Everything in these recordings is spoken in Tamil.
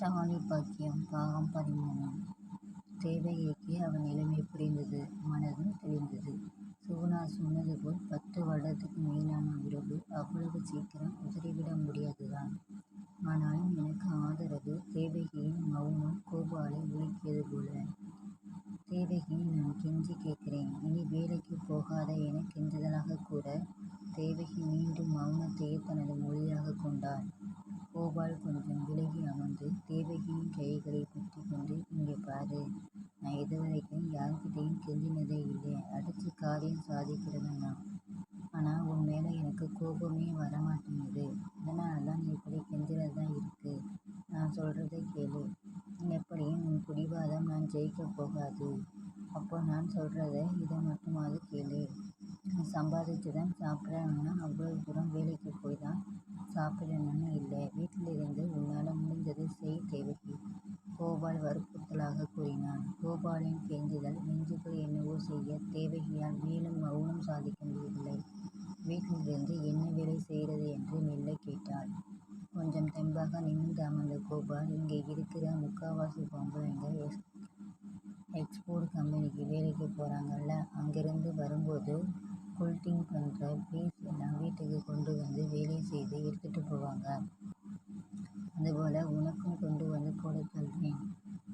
தாலி பாக்கியம் பாகம் 13. தேவகிக்கு அவன் நிலைமை புரிந்தது. மனதும் தெளிந்தது. சுகுணா சொன்னது போல் 10 வருடத்துக்கு மேலான உறவு அவ்வளவு சீக்கிரம் உதறிவிட முடியாதுதான். ஆனாலும் எனக்கு ஆதரவு. தேவகியின் மௌனம் கோபாலை உலுக்கியது போல. தேவகி, நான் கெஞ்சி கேட்கிறேன், இனி வேலைக்கு போகாத என கெஞ்சுதலாக கூற, தேவகி மீண்டும் மௌனத்தையே தனது மொழியாக கொண்டாள். கோபால் கொஞ்சம் விலகி அமர்ந்து தேவகியின் கைகளை பற்றி கொண்டு, இங்கே பாரு, நான் இதுவரைக்கும் யார்கிட்டையும் கெஞ்சினதே இல்லை. அடிச்சு காரியம் சாதிக்கிறவன் நான். ஆனால் உன் மேலே எனக்கு கோபமே வரமாட்டேங்குது. அதனால்தான் இப்படி கெஞ்சுறதா இருக்கு. நான் சொல்றதை கேளு. எப்படியும் உன் பிடிவாதம் நான் ஜெயிக்க போகாது. அப்போ நான் சொல்றத இதை மட்டுமாவது கேளு. நீ சம்பாதிச்சு தான் சாப்பிட்றன்னா அவ்வளவு தூரம் வேலைக்கு போய் தான் சாப்பிடணும்னு இல்லை. வீட்டிலிருந்து உன்னால் முடிஞ்சதை செய் தேவகி. கோபால் வற்புறுத்தலாக கூறினான். கோபாலின் கெஞ்சுதல் நெஞ்சுக்குள் என்னவோ செய்ய தேவகியால் மேலும் மௌனம் சாதிக்க முடியவில்லை. வீட்டிலிருந்து என்ன வேலை செய்கிறது என்று மெல்ல கேட்டாள். கொஞ்சம் தெம்பாக நிமிர்ந்து அமர்ந்த கோபால், இங்கே இருக்கிற முக்காவாசி பொம்பளைங்க எக்ஸ்போர்ட் கம்பெனிக்கு வேலைக்கு போகிறாங்கல்ல, அங்கிருந்து வரும்போது குல்டிங் பண்ணுற பீஸ் எல்லாம் வீட்டுக்கு கொண்டு வந்து வேலை செய்து எடுத்துகிட்டு போவாங்க. அதுபோல் உனக்கும் கொண்டு வந்து போட சொல்கிறேன்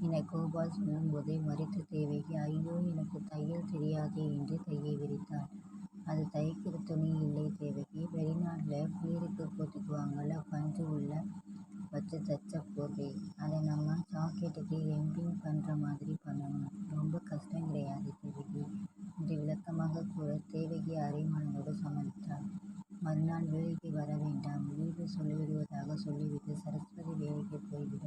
என கோபால் சொல்லும்போதே மறித்த தேவகி, ஐயோ, எனக்கு தையல் தெரியாதே என்று கையை விரித்தாள். அது தைக்கிற துணி இல்லை தேவகி. வெளிநாட்டில் குளிருக்கு போட்டுக்குவாங்கள்ல, பஞ்சு உள்ள வச்சு தச்ச போர்வை. அதை நம்ம ஜாக்கெட்டுக்கு எம்பிங் பண்ணுற மாதிரி பண்ணணும். ரொம்ப கஷ்டம் கிடையாது தேவகி என்று விளக்கமாக கூற, தேவகி அரைமனதோடு சம்மதித்தாள். மறுநாள் வேலைக்கு வர வேண்டாம், லீவு சொல்லிவிடுவதாக சொல்லிவிட்டு சரஸ்வதி வேலைக்கு போய்விட,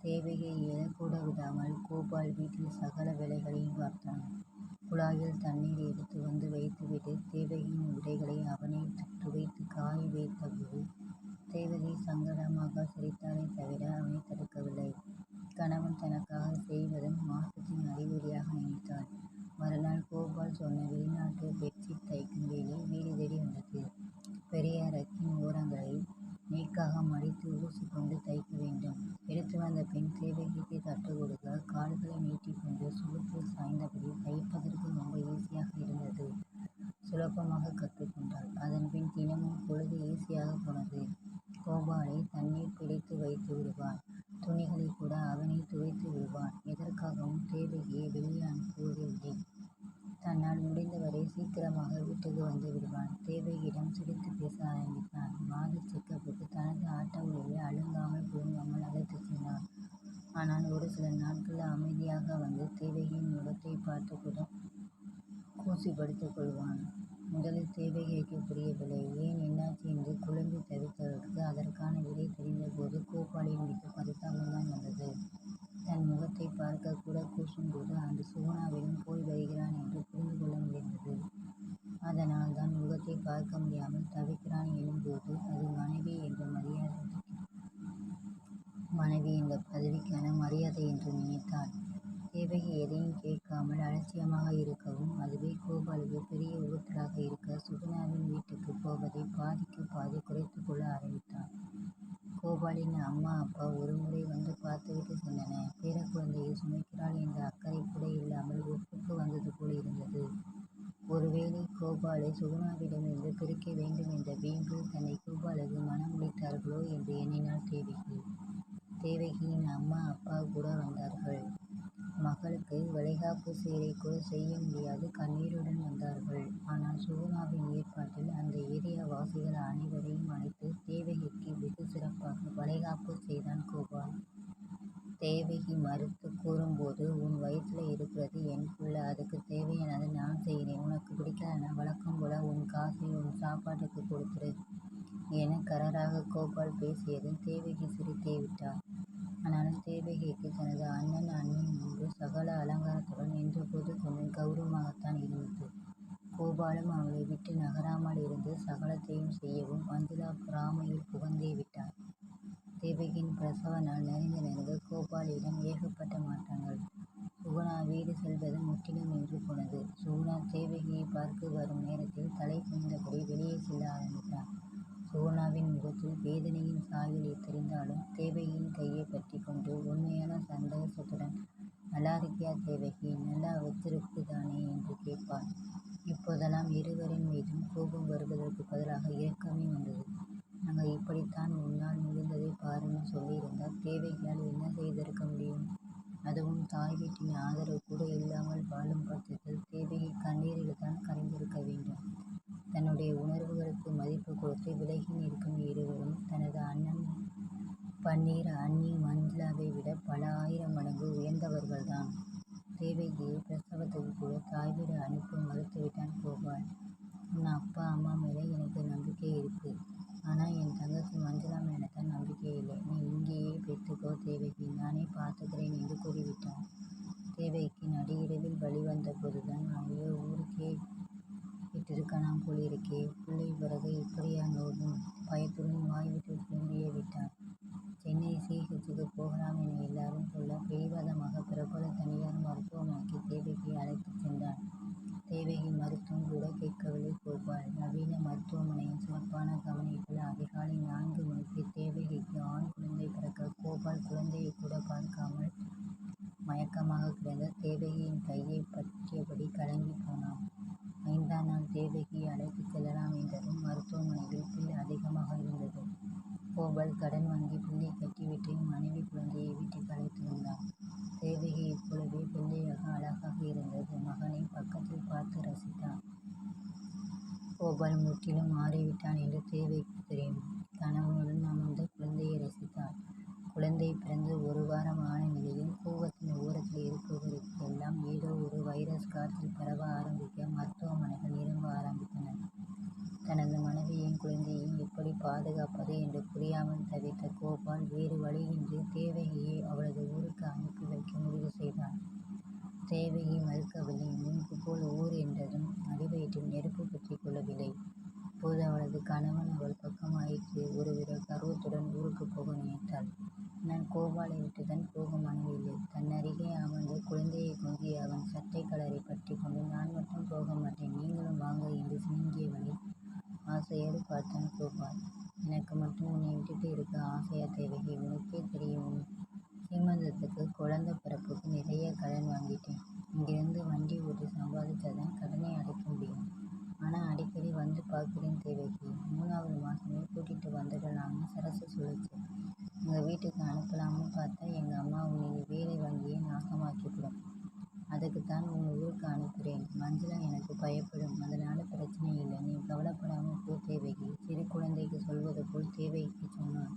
தேவகியை எழக்கூட விடாமல் கோபால் வீட்டில் சகல வேலைகளையும் பார்த்தான். குழாயில் தண்ணீர் எடுத்து வந்து வைத்துவிட்டு தேவகியின் உடைகளை அவனை துவைத்து காய வைத்தபோது தேவகி சங்கடமாக சிரித்தாலே தவிர அவனை தடுக்கவில்லை. கணவன் தனக்காக செய்வதும் மாற்றத்தின் அறிகுறியாக நினைத்தாள். மறுநாள் கோபால் சொன்ன வெளிநாட்டு பெட்ஷீட் தைக்கும் வேலை வீடு தேடி வந்தது. பெரிய ரக்கின் ஓரங்களை நேக்காக மடித்து ஊசி கொண்டு தைக்க வேண்டும். எடுத்து வந்த பெண் தேவகிக்கு கற்றுக் கொடுக்க, கால்களை நீட்டிக்கொண்டு சுவற்றில் சாய்ந்தபடி தைப்பதற்கு ரொம்ப ஈஸியாக இருந்தது. சுலபமாக கற்றுக்கொண்டாள். அதன் பின் தினமும் பொழுது ஈஸியாக போனது. கோபாலை தண்ணீர் பிடித்து வைத்து விடுவான். துணிகளை கூட அவனை துவைத்து விடுவான். எதற்காகவும் தேவகியை வெளியே அனுப்புவதில்லை. தன்னால் முடிந்தவரை சீக்கிரமாக வீட்டுக்கு வந்து விடுவான். தேவகியிடம் சிரித்து பேச ஆரம்பித்தான். மாத செக்கப்புக்கு தனது ஆட்டோவிலேயே அழுங்காமல் குழுங்காமல் அழைத்து சென்றான். ஆனால் ஒரு சில நாட்கள் அமைதியாக வந்து தேவகியின் முகத்தை பார்த்து கூட கூசிப்படுத்திக் கொள்வான். முதலில் தேவகிக்கு புரியவில்லை. ஏன், என்னாச்சு என்று குழம்பி தவித்தவர்களுக்கு அதற்கான விடை தெரிந்தபோது கோபாலின் மீது பரிதாபம்தான் வந்தது. தன் முகத்தை பார்க்க கூட கூசும்போது அந்த சுகுணாவிடம் போய் வருகிறான் என்று புரிந்து கொள்ள முடிந்தது. அதனால் தான் முகத்தை பார்க்க முடியாமல் தவிக்கிறான் எனும்போது அது மனைவி என்ற பதவிக்கான மரியாதை என்று நினைத்தாள். தேவகி எதையும் கேட்காமல் அலட்சியமாக இருக்கவும் அதுவே கோபாலுக்கு பெரிய உறுத்தலாக இருக்க, சுகுணாவின் வீட்டுக்கு போவதை பாதிக்கு பாதி குறைத்து கொள்ள ஆரம்பித்தான். கோபாலின் அம்மா அப்பா ஒரு முறை வந்து பார்த்துவிட்டு சென்றனர். பேரக்குழந்தையை சுமைக்கிறாள் என்ற அக்கறை கூட இல்லாமல் ஒப்புக்கு வந்தது போல் இருந்தது. ஒருவேளை கோபாலை சுகுணாவிடமிருந்து பிரிக்க வேண்டும் என்ற வீம்பில் தன்னை கோபாலுக்கு மனமுடித்தார்களோ என்று எண்ணினாள் தேவகி. தேவகியின் அம்மா அப்பா கூட வந்தார்கள். மகளுக்கு வளைகாப்பு சேரை கூட செய்ய முடியாது கண்ணீருடன் வந்தார்கள். ஆனால் சுகுணாவின் ஏற்பாட்டில் அந்த ஏரியா வாசிகள் அனைவரையும் அழைத்து தேவகிக்கு வெகு சிறப்பாக வளைகாப்பு செய்தான் கோபால். தேவகி மறுத்து கூறும்போது, உன் வயிற்றுல இருக்கிறது என் புள்ள, அதுக்கு தேவையானதை நான் செய்கிறேன். உனக்கு பிடிக்கலன்னா வழக்கம் போல உன் காசை உன் சாப்பாட்டுக்கு கொடுத்துரு என கராராக கோபால் பேசியதும் தேவகி சிரித்தே விட்டாள். ஆனாலும் தேவகிக்கு தனது அண்ணன் அண்ணி முன்பு சகல அலங்காரத்துடன் நின்றபோது கொஞ்சம் கௌரவமாகத்தான் இருந்தது. கோபாலும் அவளை விட்டு நகராமல் இருந்து சகலத்தையும் செய்யவும் மஞ்சுளா பொறாமையில் புகழ்ந்தே விட்டாள். தேவகியின் பிரசவ நாள் நெருங்க கோபாலிடம் ஏகப்பட்ட மாற்றங்கள். சுகுணா வீடு செல்வது முற்றிலும் நின்று போனது. சுகுணா தேவகியை பார்க்க வரும் நேரத்தில் தலை குனிந்தபடி வெளியே செல்ல ஆரம்பித்தான். சுகுணாவின் முகத்தில் வேதனையின் சாயல் தெரிந்தாலும் தேவகியின் கையை பற்றி கொண்டு நல்லா இருக்கியா தேவகி, நல்லா வச்சிருக்குதானே என்று கேட்பாள். இப்போதெல்லாம் இருவரின் மீதும் கோபம் வருவதற்கு பதிலாக இரக்கமே வந்தது. நாங்கள் இப்படித்தான் உன்னால் முடிந்ததை பாருன்னு சொல்லியிருந்தால் தேவகியால் என்ன செய்திருக்க முடியும்? அதுவும் தாய் வீட்டின் ஆதரவு கூட இல்லாமல் வாழும் பட்சத்தில் தேவகி கண்ணீரில் தான் கரைந்திருக்க வேண்டும். தன்னுடைய உணர்வுகளுக்கு மதிப்பு கொடுத்து விலகி நிற்கும் இருவரும் தனது அண்ணன் பன்னீர், அண்ணி மஞ்சுளாவை விட பல ஆயிரம் மடங்கு உயர்ந்தவர்கள்தான். தேவகியை பிரசவத்துக்கு கூட தாய் வீடு அனுப்ப மறுத்துவிட்டான் கோபால். உன் அப்பா அம்மா மேலே எனக்கு நம்பிக்கை இருக்கு, ஆனால் என் தங்கச்சி மஞ்சுளா மேலே தான் நம்பிக்கை இல்லை. நீ இங்கேயே பெற்றுக்கோ தேவகி, நானே பார்த்துக்கிறேன் என்று கூறிவிட்டான். தேவகிக்கு நடுஇரவில் வழி வந்த போதுதான், ஐயோ ஊருக்கே விட்டிருக்கலாம் போலிருக்கே, பிள்ளை பிறகு இப்படியா நோகும்? பயத்துடன் வாய்விட்டு புலம்பியே விட்டான். சென்னை சிஹெச்சுக்கு போகலாம் என எல்லாரும் சொல்ல பிடிவாதமாக பிரபல தனியார் மருத்துவமனைக்கு தேவகியை அழைத்துச் சென்றான். தேவகி மருத்துவம் கூட கேட்கவில்லை கோபால். நவீன மருத்துவமனையின் சிறப்பான கவனிப்பில் அதிகாலை 4 மணிக்கு தேவகிக்கு ஆண் குழந்தை பிறக்க கோபால் குழந்தையை கூட பார்க்காமல் மயக்கமாக கிடந்த தேவகியின் கையை பற்றியபடி கலங்கி போனான். 5ஆம் நாள் தேவகியை அழைத்துச் செல்லலாம் என்றதும் மருத்துவமனையில் பில் அதிகமாக இருந்தது. கோபால் கடன் வாங்கி பில்லை கட்டிவிட்டு மனைவி குழந்தையை வீட்டுக்கு அழைத்து வந்தான். தேவகி இப்பொழுதே பிள்ளையாக அழகாக இருந்தது. மகனை பக்கத்தில் பார்த்து ரசித்தான். கோபால் முற்றிலும் மாறிவிட்டான் என்று தேவகிக்கு தெரியும். கணவனுடன் அமர்ந்து குழந்தையை ரசித்தாள். குழந்தை பிறந்து 1 வாரம் ஆன நிலையில் கூவத்தின் ஓரத்தில் இருப்பவருக்கு எல்லாம் ஏதோ ஒரு வைரஸ் காற்றில் பரவ ஆரம்பிக்க மருத்துவமனைகள் நிரம்ப ஆரம்பித்தன. தனது மனைவியையும் குழந்தையையும் எப்படி பாதுகாப்பது என்று புரியாமல் தவித்த கோபால் வேறு வழியின்றி தேவகியை அவளது ஊருக்கு அனுப்பி வைக்க முடிவு செய்தான். தேவகி மறுக்கவில்லை. முன்பு போல் ஊர் என்றதும் அடிவயிற்றில் நெருப்பு பற்றி கொள்ளவில்லை. இப்போது அவளது கணவன் அவள் பக்கம் ஆயிற்று. ஒருவித கர்வத்துடன் ஊருக்கு போக நினைத்தாள். ஆனால் கோபாலை விட்டுதான் போக மனமில்லை. தன்னருகே அமர்ந்து குழந்தையை கொஞ்சி அவன் சட்டை கலரை பற்றி கொண்டு, நான் மட்டும் போக மாட்டேன், நீங்களும் வாங்க என்று சினுங்கியவளை ஆசையோடு பார்த்தான் கோபால். எனக்கு மட்டும் உன்னை விட்டுட்டு இருக்க ஆசையா தேவகி? உனக்கே தெரியும், உன் சீமந்தத்துக்கு குழந்தை பிறப்புக்கு நிறைய கடன் வாங்கிட்டேன். இங்கிருந்து வண்டி ஓட்டி சம்பாதிச்சாதான் கடனை அடைக்க முடியும். ஆனால் அடிக்கடி வந்து பார்க்கிறேன் தேவகி. 3வது மாசமே கூட்டிட்டு வந்துடலாம்னு சரசு சொல்லுச்சு. எங்கள் வீட்டுக்கு அனுப்பலாம்னு பார்த்தா எங்கள் அம்மா உன்னை வேலை வாங்கியே நாசமாக்கிவிடும். அதுக்குத்தான் உன் ஊருக்கு அனுப்புகிறேன். மஞ்சுளா எனக்கு பயப்படும், அதனால பிரச்சனை இல்லை, நீ கவலைப்படாமல் போ தேவகி. சிறு குழந்தைக்கு சொல்வது போல் தேவகிக்கு சொன்னான்.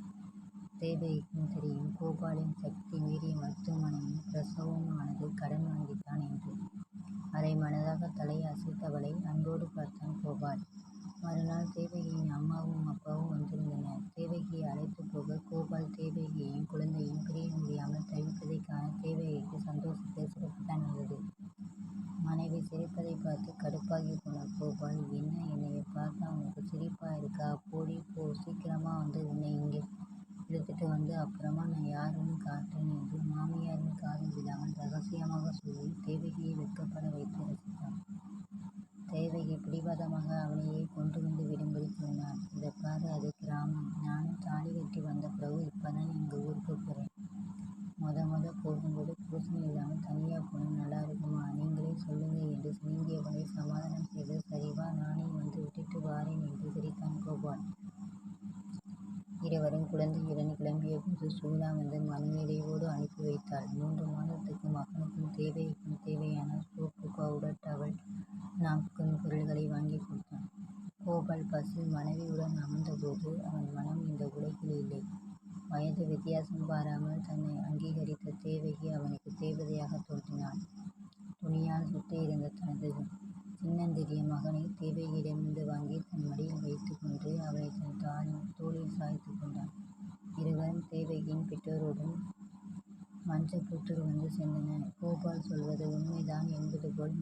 தேவகிக்கும் தெரியும் கோபாலின் சக்தி மீறிய மருத்துவமனையின் பிரசவமும் ஆனது கடன் வாங்கித்தான் என்று. அரை மனதாக தலையை அசைத்தவளை அன்போடு பார்த்தான் கோபால். மறுநாள் தேவகியின் அம்மாவும் அப்பாவும் வந்திருந்தனர். தேவகியை அழைத்து போக கோபால் தேவகியையும் குழந்தையும் பிரிய முடியாமல் தவிப்பதை காண தேவகிக்கு சந்தோஷத்தில் சிரிப்புத்தான் வந்தது. மனைவி சிரிப்பதை பார்த்து கடுப்பாகி போன கோபால், என்ன என்னைய பார்த்தா உனக்கு சிரிப்பா இருக்கா? போடி போ, சீக்கிரமா வந்து உன்னை இங்கே இழுத்துட்டு வந்து அப்புறமா நான் யாருன்னு காட்டுறேன் என்று மாமியாரின் காதில் விழாமல் ரகசியமாக சொல்லி தேவகியை வெட்கப்பட வைத்து ரசித்தான். தேவகி பிடிவாதமாக அவனையே கொண்டு வந்து விடும்படி சொன்னான். இதை பாரு, அது கிராமம். நானும் தாலி கட்டி வந்த பிறகு இப்பதான் எங்கள் ஊருக்கு போகிறேன். மொத போகும்போது புருஷன் இல்லாமல் தனியாக போனால் நல்லா இருக்குமா? நீங்களே சொல்லுங்க என்று சினுங்கியவளை சமாதானம் செய்து, சரிவா, நானே வந்து விட்டுட்டு வாரேன் என்று சிரித்தான் கோபால். இருவரும் குழந்தையுடன் கிளம்பிய போது சூனா வந்து மனநிறைவோடு அனுப்பி வைத்தாள். 3 மாதத்துக்கு மகனுக்கும் தேவகிக்கும் தேவையான சோப்பு, பவுடர், டவல், நாப்கின் பொருள்களை வாங்கி கொடுத்தான். கோபால் பஸ்ஸில் மனைவியுடன் அமர்ந்தபோது அவன் மனம் இந்த உலகில் இல்லை. வயது வித்தியாசம் பாராமல் தன்னை அங்கீகரித்த தேவகி அவனுக்கு தேவதையாக தோன்றினாள். துணியால் சுற்றியிருந்த தனது சின்னஞ்சிறிய மகனை தேவகியிடமிருந்து வாங்கி தன் மடியில் வைத்து கொண்டு அவளை தன் தோளில் சாய்த்து கொண்டான். இருவரும் தேவகியின் பெற்றோருடன் மஞ்சப்புத்தூர் வந்து சேர்ந்தனர். கோபால் சொல்வது உண்மைதான் என்பது போல்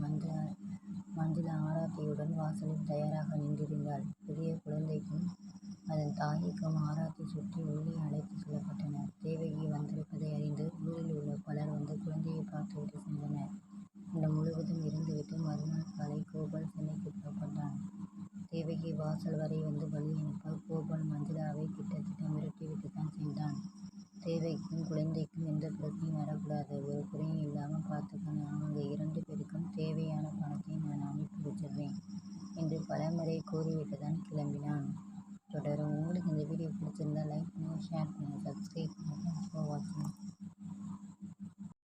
மஞ்சுளா ஆராத்தியுடன் வாசலில் தயாராக நின்றிருந்தாள். புதிய குழந்தைக்கும் அதன் தாய்க்கும் ஆராத்தி சுற்றி உள்ளே அழைத்து செல்லப்பட்டனர். தேவகி வந்திருப்பதை அறிந்து ஊரில் உள்ள பலர் வந்து குழந்தையை பார்த்துவிட்டு சென்றனர். அன்று முழுவதும் இருந்துவிட்டு மறுநாள் காலை கோபால் சென்னைக்கு புறப்பட்டான். தேவகி வாசல் வரை வந்து வழி அனுப்ப கோபால் மஞ்சுளாவை கிட்டத்தட்ட மிரட்டிவிட்டுத்தான் சென்றான். தேவகிக்கும் குழந்தை குழந்தைக்கும் எந்த பிரச்சனையும் வரக்கூடாது, ஒரு குறையும் இல்லாமல் பார்த்துக்கணும். அவங்க 2 பேருக்கும் தேவையான பணத்தை நான் அனுப்பி வச்சிடுறேன் என்று பலமுறை கூறிவிட்டு தான் கிளம்பினான். தொடரும். உங்களுக்கு இந்த வீடியோ பிடிச்சிருந்தா லைக் பண்ணுங்கள், ஷேர் பண்ணுங்கள், சப்ஸ்கிரைப் பண்ணுங்கள். தேங்க்ஸ் ஃபார் வாட்சிங்.